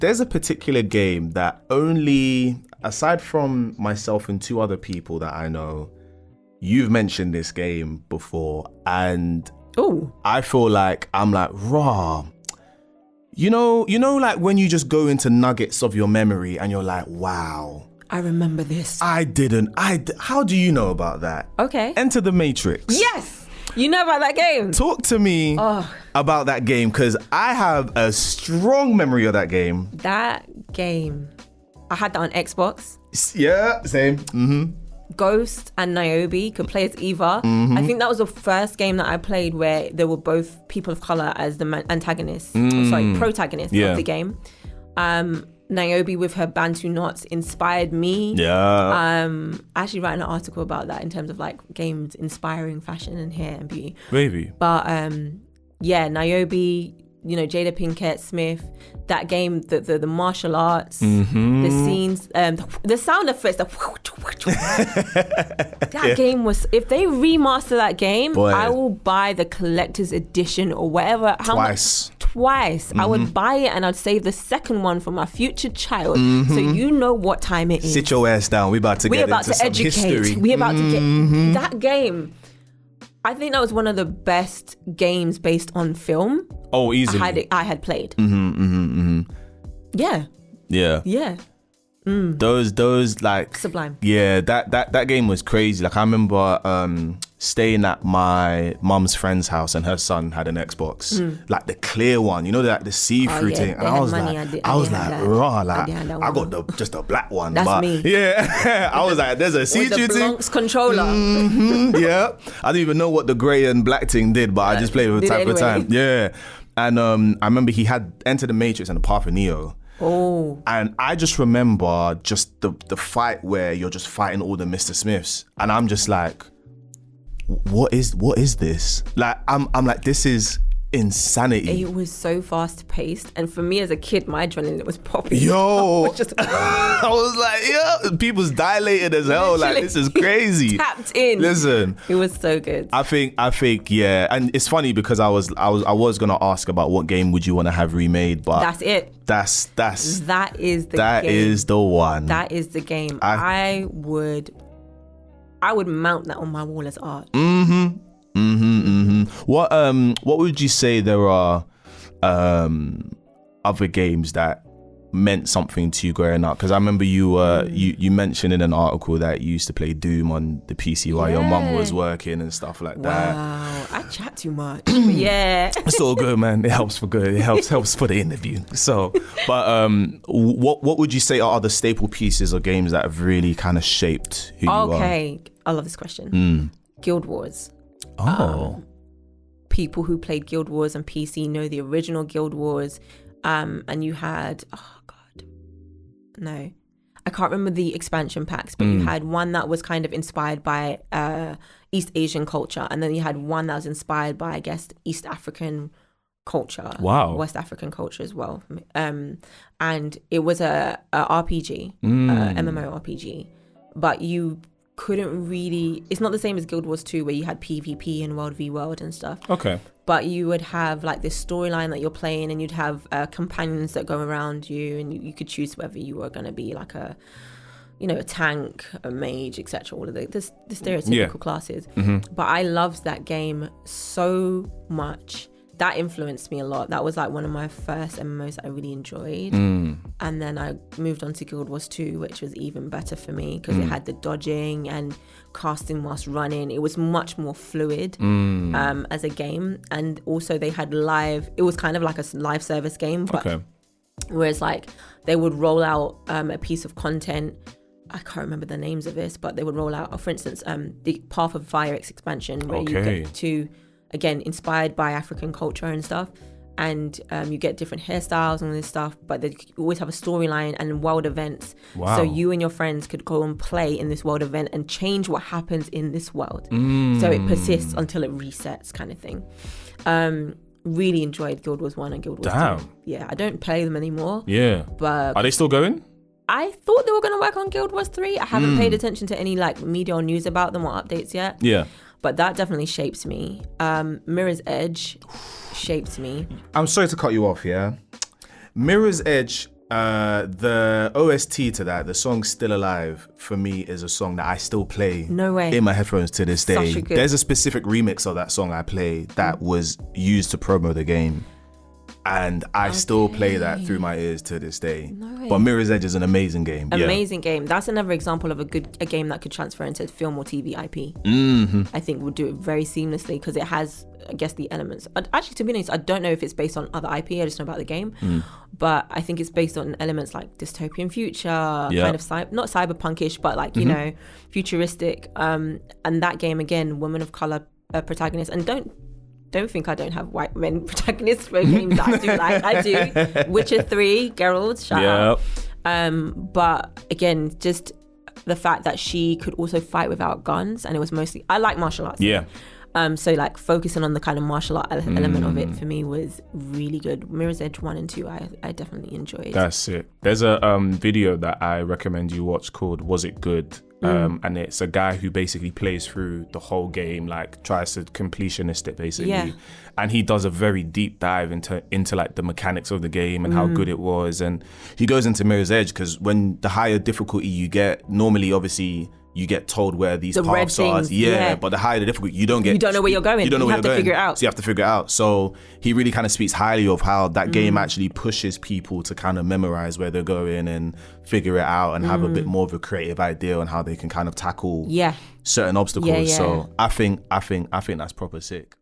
there's a particular game that only, aside from myself and 2 other people that I know, you've mentioned this game before, and I feel like I'm like, raw. You know, like when you just go into nuggets of your memory and you're like, wow. I remember this. How do you know about that? Okay. Enter the Matrix. Yes. You know about that game? Talk to me about that game, because I have a strong memory of that game. That game. I had that on Xbox. Yeah, same. Mm-hmm. Ghost and Niobe could play as Eva. Mm-hmm. I think that was the first game that I played where there were both people of color as the protagonists of the game. Niobe with her Bantu knots inspired me. Yeah. I actually write an article about that in terms of like games inspiring fashion and hair and beauty. Maybe. But Niobe, Jada Pinkett Smith, that game, the martial arts, the scenes, the sound effects, that game was, if they remaster that game, I will buy the collector's edition or whatever. Twice. I would buy it and I'd save the second one for my future child. So you know what time it is. Sit your ass down. We're about to get into some history. We're about to get that game. I think that was one of the best games based on film. Oh, easily. I had played. Yeah. Those like sublime. Yeah, that game was crazy. Like I remember staying at my mum's friend's house and her son had an Xbox, like the clear one, like the see-through thing. And I was like, raw, like I got just the black one. That's me. Yeah, I was like, there's a see-through thing. Blancs controller. Yeah, I didn't even know what the grey and black thing did, but I just played it with time for time. Yeah, and I remember he had Enter the Matrix and the Path of Neo. Oh. And I just remember just the fight where you're just fighting all the Mr. Smiths, and I'm just like, what is this? Like I'm like, this is insanity. It was so fast paced, and for me as a kid, my adrenaline was popping. Yo, I was like, yeah, people's dilated as hell. Like this is crazy. Tapped in. Listen, it was so good. I think, yeah, and it's funny because I was gonna ask about what game would you want to have remade, but that's it. That is the game. Is the one. That is the game. I would mount that on my wall as art. What would you say there are other games that meant something to you growing up? Because I remember you mentioned in an article that you used to play Doom on the PC while your mum was working and stuff like that. Wow, I chat too much. But yeah, it's all good, man. It helps for good. It helps for the interview. So, but what would you say are the staple pieces or games that have really kind of shaped who you are? Okay, I love this question. Guild Wars. People who played Guild Wars on PC know the original Guild Wars. And you had, I can't remember the expansion packs, but you had one that was kind of inspired by East Asian culture, and then you had one that was inspired by, I guess, East African culture. Wow. West African culture as well. And it was a RPG, MMO RPG, but you couldn't really, it's not the same as Guild Wars 2 where you had PvP and World v World and stuff. Okay. But you would have like this storyline that you're playing, and you'd have companions that go around you, and you could choose whether you were going to be like a tank, a mage, etc. All of the stereotypical classes. But I loved that game so much. That influenced me a lot. That was like one of my first MMOs that I really enjoyed. And then I moved on to Guild Wars 2, which was even better for me because it had the dodging and casting whilst running. It was much more fluid as a game. And also they had it was kind of like a live service game. But whereas like they would roll out a piece of content. I can't remember the names of this, but they would roll out, for instance, the Path of Fire expansion where you get to, again, inspired by African culture and stuff, and you get different hairstyles and this stuff, but they always have a storyline and world events. So you and your friends could go and play in this world event and change what happens in this world. So it persists until it resets, kind of thing. Really enjoyed Guild Wars 1 and Guild Wars 2. Yeah, I don't play them anymore. Yeah. But are they still going? I thought they were going to work on Guild Wars 3. I haven't paid attention to any like media or news about them or updates yet. Yeah. But that definitely shapes me. Mirror's Edge shapes me. I'm sorry to cut you off, yeah? Mirror's Edge The OST to that, the song Still Alive, for me is a song that I still play No way. in my headphones to this day. Such a good- There's a specific remix of that song I play that was used to promo the game. And I still play that through my ears to this day. No way. But Mirror's Edge is an amazing game. Amazing game. That's another example of a game that could transfer into film or TV IP. I think would do it very seamlessly because it has, I guess, the elements. Actually, to be honest, I don't know if it's based on other IP. I just know about the game. But I think it's based on elements like dystopian future, kind of not cyberpunkish, but like, you know, futuristic. And that game, again, women of color protagonist. And don't think I don't have white men protagonists for games that I do like. I do. Witcher 3, Geralt, shout out. But again, just the fact that she could also fight without guns, and it was mostly, I like martial arts. So like focusing on the kind of martial art element of it for me was really good. Mirror's Edge 1 and 2 I definitely enjoyed. That's it. There's a video that I recommend you watch called Was It Good? And it's a guy who basically plays through the whole game, like tries to completionist it basically. And he does a very deep dive into like the mechanics of the game and how good it was. And he goes into Mirror's Edge because when the higher difficulty you get, normally obviously you get told where these paths are. But the higher the difficulty, you don't know where you're going. You don't know where you're going. Figure it out. So you have to figure it out. So he really kind of speaks highly of how that game actually pushes people to kind of memorize where they're going and figure it out and have a bit more of a creative idea on how they can kind of tackle certain obstacles. So I think that's proper sick.